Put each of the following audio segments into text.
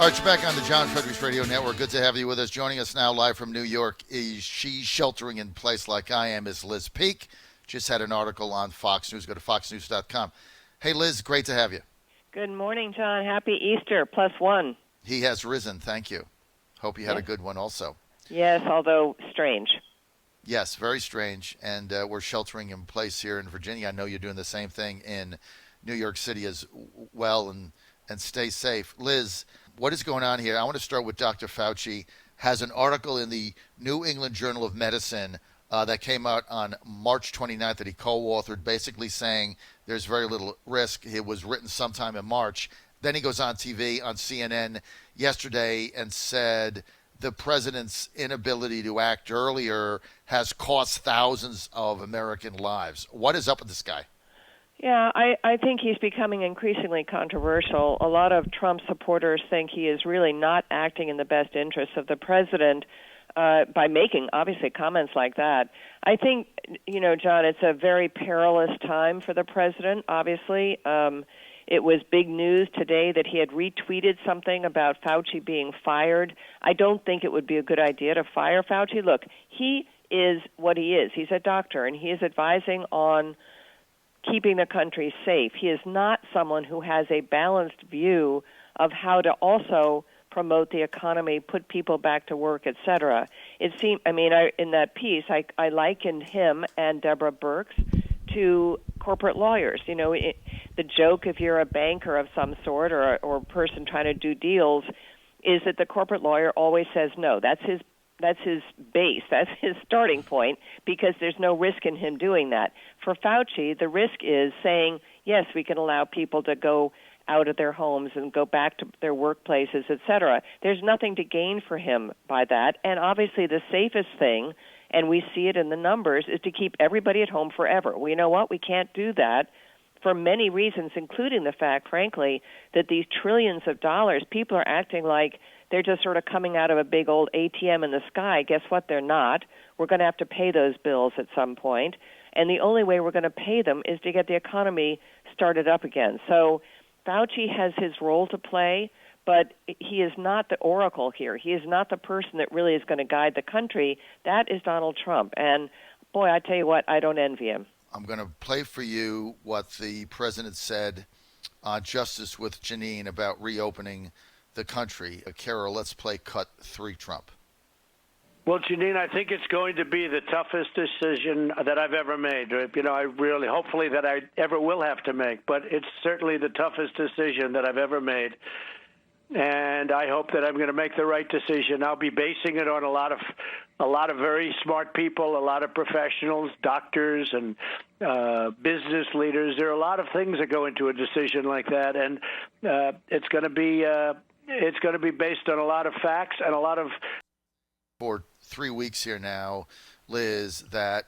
All right, you're back on the John Fredericks Radio Network. Good to have you with us. Joining us now live from New York is she's sheltering in place like I am, is Liz Peek. Just had an article on Fox News. Go to foxnews.com. Hey, Liz, great to have you. Good morning, John. Happy Easter, +1. He has risen. Thank you. Hope you had a good one also. Yes, although strange. Yes, very strange. And we're sheltering in place here in Virginia. I know you're doing the same thing in New York City as well, and stay safe. Liz, what is going on here? I want to start with Dr. Fauci. Has an article in the New England Journal of Medicine that came out on March 29th that he co-authored, basically saying there's very little risk. It was written sometime in March. Then he goes on TV on CNN yesterday and said the president's inability to act earlier has cost thousands of American lives. What is up with this guy? Yeah, I think he's becoming increasingly controversial. A lot of Trump supporters think he is really not acting in the best interests of the president by making, obviously, comments like that. I think, John, it's a very perilous time for the president, obviously. It was big news today that he had retweeted something about Fauci being fired. I don't think it would be a good idea to fire Fauci. Look, he is what he is. He's a doctor, and he is advising on keeping the country safe. He is not someone who has a balanced view of how to also promote the economy, put people back to work, etc. It seemed, in that piece, I likened him and Deborah Birx to corporate lawyers. The joke, if you're a banker of some sort or a person trying to do deals, is that the corporate lawyer always says no. That's his base. That's his starting point, because there's no risk in him doing that. For Fauci, the risk is saying, yes, we can allow people to go out of their homes and go back to their workplaces, et cetera. There's nothing to gain for him by that. And obviously the safest thing, and we see it in the numbers, is to keep everybody at home forever. Well, you know what? We can't do that for many reasons, including the fact, frankly, that these trillions of dollars, people are acting like they're just sort of coming out of a big old ATM in the sky. Guess what? They're not. We're going to have to pay those bills at some point. And the only way we're going to pay them is to get the economy started up again. So Fauci has his role to play, but he is not the oracle here. He is not the person that really is going to guide the country. That is Donald Trump. And, boy, I tell you what, I don't envy him. I'm going to play for you what the president said on Justice with Janine about reopening the country. Carol, let's play cut 3 Trump. Well, Janine, I think it's going to be the toughest decision that I've ever made. I really, hopefully that I ever will have to make, but it's certainly the toughest decision that I've ever made. And I hope that I'm going to make the right decision. I'll be basing it on a lot of very smart people, a lot of professionals, doctors, and business leaders. There are a lot of things that go into a decision like that, and it's going to be based on a lot of facts and a lot of. For 3 weeks here now, Liz, that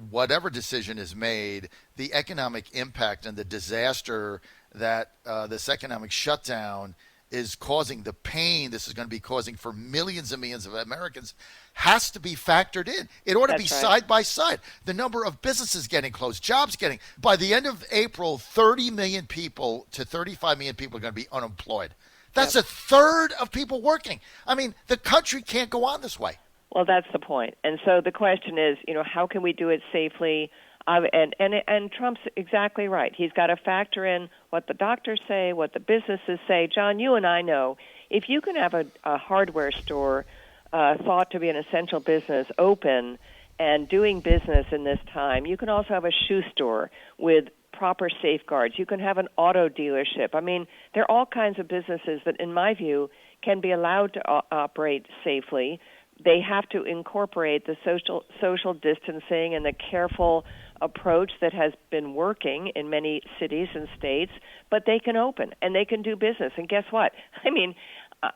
whatever decision is made, the economic impact and the disaster that this economic shutdown is causing, the pain this is going to be causing for millions and millions of Americans, has to be factored in. It ought to be side by side. The number of businesses getting closed, jobs getting. By the end of April, 30 million people to 35 million people are going to be unemployed. That's a third of people working. I mean, the country can't go on this way. Well, that's the point. And so the question is, how can we do it safely? And Trump's exactly right. He's got to factor in what the doctors say, what the businesses say. John, you and I know, if you can have a hardware store thought to be an essential business open and doing business in this time, you can also have a shoe store with proper safeguards. You can have an auto dealership. I mean, there are all kinds of businesses that, in my view, can be allowed to operate safely. They have to incorporate the social distancing and the careful approach that has been working in many cities and states, but they can open and they can do business. And guess what? I mean,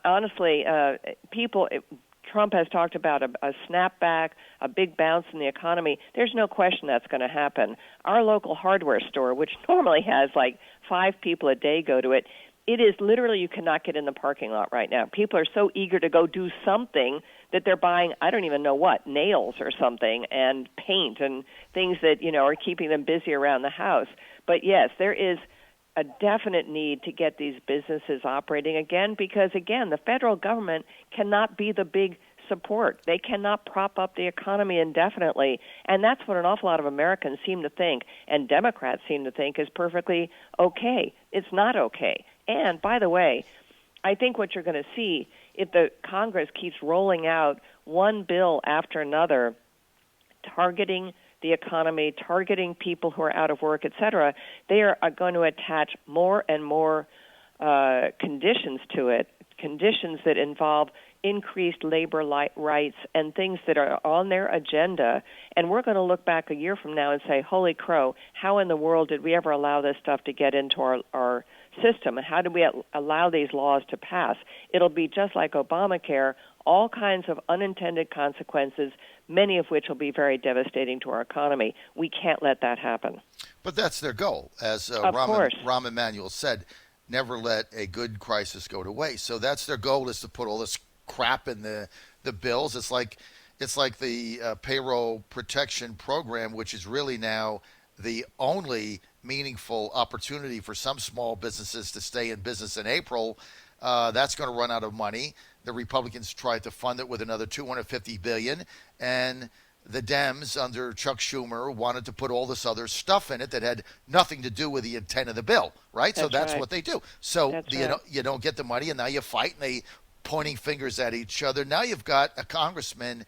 honestly, Trump has talked about a snapback, a big bounce in the economy. There's no question that's going to happen. Our local hardware store, which normally has like 5 people a day go to it, it is literally, you cannot get in the parking lot right now. People are so eager to go do something that they're buying, I don't even know what, nails or something, and paint and things that, are keeping them busy around the house. But yes, there is a definite need to get these businesses operating again because, again, the federal government cannot be the big support. They cannot prop up the economy indefinitely, and that's what an awful lot of Americans seem to think, and Democrats seem to think is perfectly okay. It's not okay. And, by the way, I think what you're going to see if the Congress keeps rolling out one bill after another, targeting the economy, targeting people who are out of work, et cetera, they are going to attach more and more conditions to it, conditions that involve increased labor rights and things that are on their agenda. And we're going to look back a year from now and say, holy crow, how in the world did we ever allow this stuff to get into our system? And how did we allow these laws to pass? It'll be just like Obamacare, all kinds of unintended consequences, many of which will be very devastating to our economy. We can't let that happen. But that's their goal. As Rahm Emanuel said, never let a good crisis go to waste. So that's their goal, is to put all this crap in the bills. It's like the payroll protection program, which is really now the only meaningful opportunity for some small businesses to stay in business in April. That's going to run out of money. The Republicans tried to fund it with another $250 billion, and the Dems under Chuck Schumer wanted to put all this other stuff in it that had nothing to do with the intent of the bill, right? That's so that's right. What they do. So you don't get the money, and now you fight, and they pointing fingers at each other. Now you've got a congressman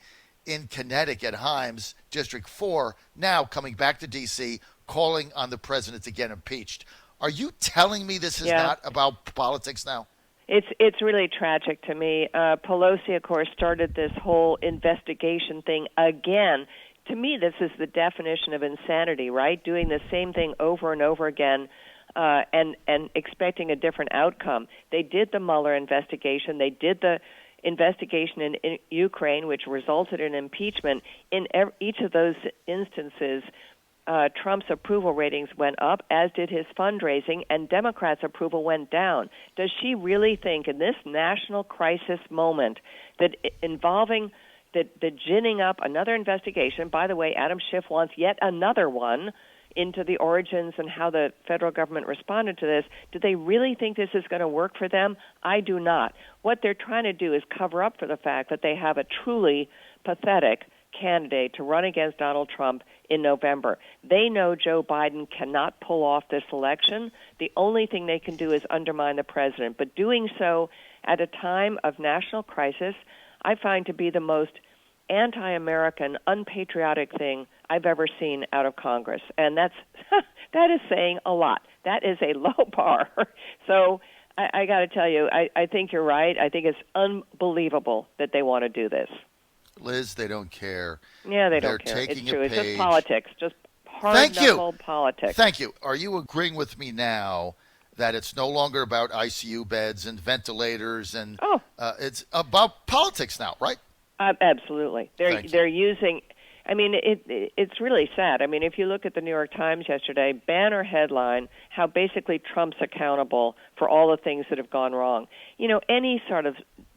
in Connecticut, Himes, District 4, now coming back to D.C., calling on the president to get impeached. Are you telling me this is not about politics now? It's really tragic to me. Pelosi, of course, started this whole investigation thing again. To me, this is the definition of insanity, right? Doing the same thing over and over again and expecting a different outcome. They did the Mueller investigation. They did the investigation in Ukraine, which resulted in impeachment. In each of those instances, Trump's approval ratings went up, as did his fundraising, and Democrats' approval went down. Does she really think in this national crisis moment that involving the ginning up another investigation, by the way, Adam Schiff wants yet another one into the origins and how the federal government responded to this, do they really think this is going to work for them? I do not. What they're trying to do is cover up for the fact that they have a truly pathetic candidate to run against Donald Trump in November. They know Joe Biden cannot pull off this election. The only thing they can do is undermine the president. But doing so at a time of national crisis, I find to be the most anti-American, unpatriotic thing I've ever seen out of Congress. And that is saying a lot. That is a low bar. So I got to tell you, I think you're right. I think it's unbelievable that they want to do this. Liz, they don't care. Yeah, they're care. It's true. It's just politics, just hard-knuckled politics. Thank you. Are you agreeing with me now that it's no longer about ICU beds and ventilators and it's about politics now, right? Absolutely. They're using. I mean, it's really sad. I mean, if you look at the New York Times yesterday, banner headline, how basically Trump's accountable for all the things that have gone wrong. You know, any sort of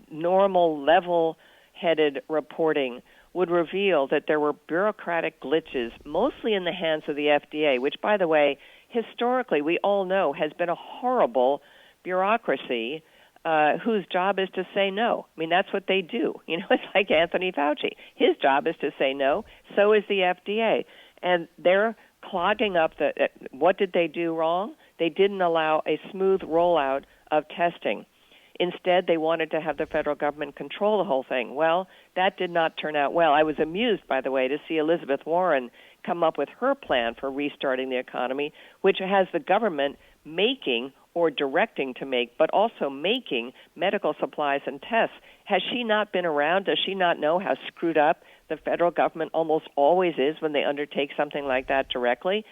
normal level-headed reporting would reveal that there were bureaucratic glitches, mostly in the hands of the FDA, which, by the way, historically we all know has been a horrible bureaucracy whose job is to say no. I mean, that's what they do. You know, it's like Anthony Fauci. His job is to say no. So is the FDA. And they're clogging up what did they do wrong? They didn't allow a smooth rollout of testing. Instead, they wanted to have the federal government control the whole thing. Well, that did not turn out well. I was amused, by the way, to see Elizabeth Warren come up with her plan for restarting the economy, which has the government making or directing to make, but also making medical supplies and tests. Has she not been around? Does she not know how screwed up the federal government almost always is when they undertake something like that directly?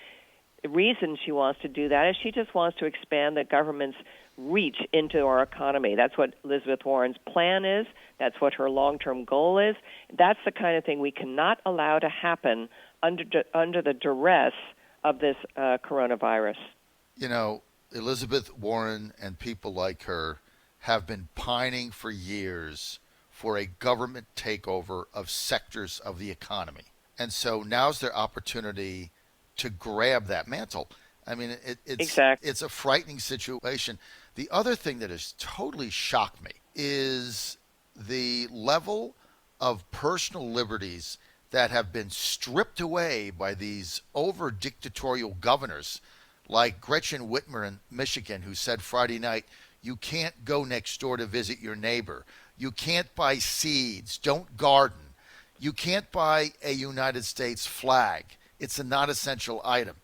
The reason she wants to do that is she just wants to expand the government's reach into our economy. That's what Elizabeth Warren's plan is. That's what her long-term goal is. That's the kind of thing we cannot allow to happen under the duress of this coronavirus. You know, Elizabeth Warren and people like her have been pining for years for a government takeover of sectors of the economy. And so now's their opportunity to grab that mantle. I mean, Exactly. it's a frightening situation. The other thing that has totally shocked me is the level of personal liberties that have been stripped away by these over dictatorial governors like Gretchen Whitmer in Michigan, who said Friday night, you can't go next door to visit your neighbor. You can't buy seeds. Don't garden. You can't buy a United States flag. It's a non-essential item.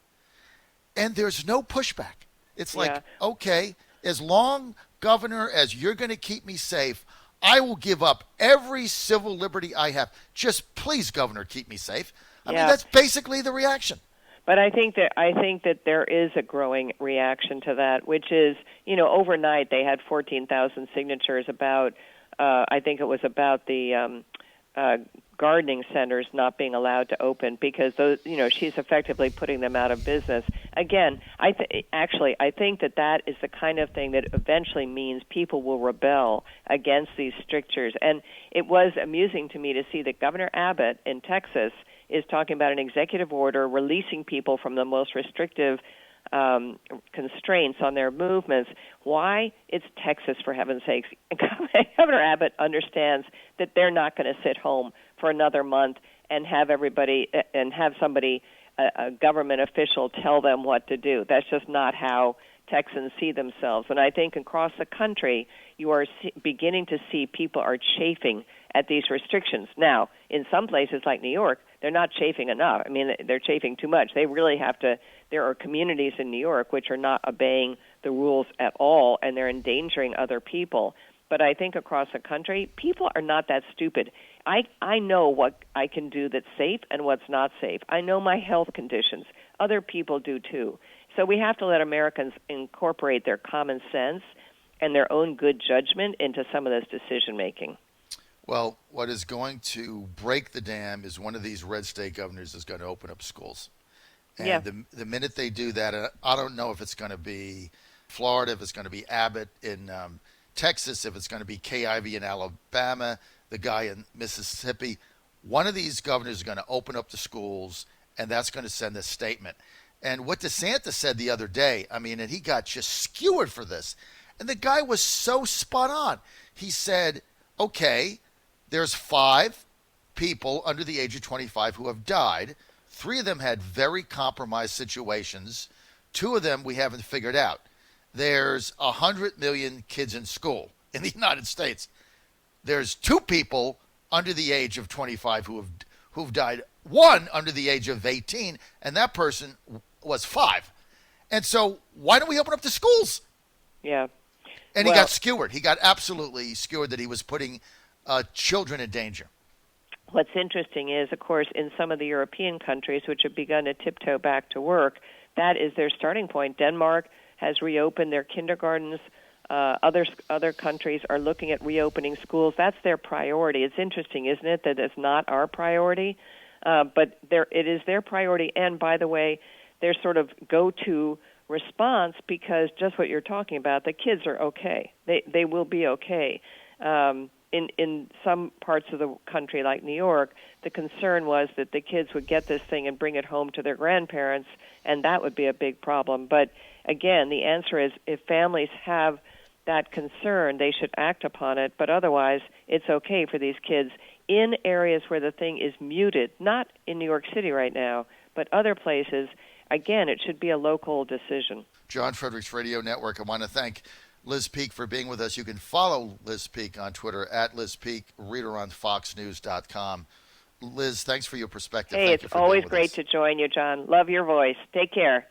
And there's no pushback. It's like, okay, as long, Governor, as you're going to keep me safe, I will give up every civil liberty I have. Just please, Governor, keep me safe. I mean, that's basically the reaction. But I think that there is a growing reaction to that, which is, overnight they had 14,000 signatures about, I think it was about the gardening centers not being allowed to open because those, she's effectively putting them out of business. Again, I think that is the kind of thing that eventually means people will rebel against these strictures. And it was amusing to me to see that Governor Abbott in Texas is talking about an executive order releasing people from the most restrictive constraints on their movements. Why? It's Texas, for heaven's sakes. Governor Abbott understands that they're not going to sit home for another month and have somebody, a government official, tell them what to do. That's just not how Texans see themselves. And I think across the country, you are beginning to see people are chafing at these restrictions. Now, in some places like New York, they're not chafing enough. I mean, they're chafing too much. They really have to. There are communities in New York which are not obeying the rules at all, and they're endangering other people. But I think across the country, people are not that stupid. I know what I can do that's safe and what's not safe. I know my health conditions. Other people do too. So we have to let Americans incorporate their common sense and their own good judgment into some of this decision-making. Well, what is going to break the dam is one of these red state governors is going to open up schools. And the minute they do that, I don't know if it's going to be Florida, if it's going to be Abbott in Texas, if it's going to be Kay Ivey in Alabama, the guy in Mississippi. One of these governors is going to open up the schools, and that's going to send a statement. And what DeSantis said the other day, and he got just skewered for this. And the guy was so spot on. He said, okay, there's 5 people under the age of 25 who have died. 3 of them had very compromised situations. 2 of them we haven't figured out. There's 100 million kids in school in the United States. There's 2 people under the age of 25 who've died. 1 under the age of 18, and that person was 5. And so why don't we open up the schools? Yeah. And he got skewered. He got absolutely skewered that he was putting children in danger. What's interesting is, of course, in some of the European countries which have begun to tiptoe back to work, that is their starting point. Denmark has reopened their kindergartens. Other countries are looking at reopening schools. That's their priority. It's interesting, isn't it, that it's not our priority, but it is their priority. And, by the way, their sort of go-to response, because just what you're talking about, the kids are okay. They will be okay. In some parts of the country, like New York, the concern was that the kids would get this thing and bring it home to their grandparents, and that would be a big problem. But, again, the answer is if families have that concern, they should act upon it. But otherwise, it's okay for these kids in areas where the thing is muted, not in New York City right now, but other places. Again, it should be a local decision. John Fredericks Radio Network. I want to thank Liz Peek for being with us. You can follow Liz Peek on Twitter at Liz Peek, read her on foxnews.com. Liz, thanks for your perspective. Hey, it's always great to join you, John. Love your voice. Take care.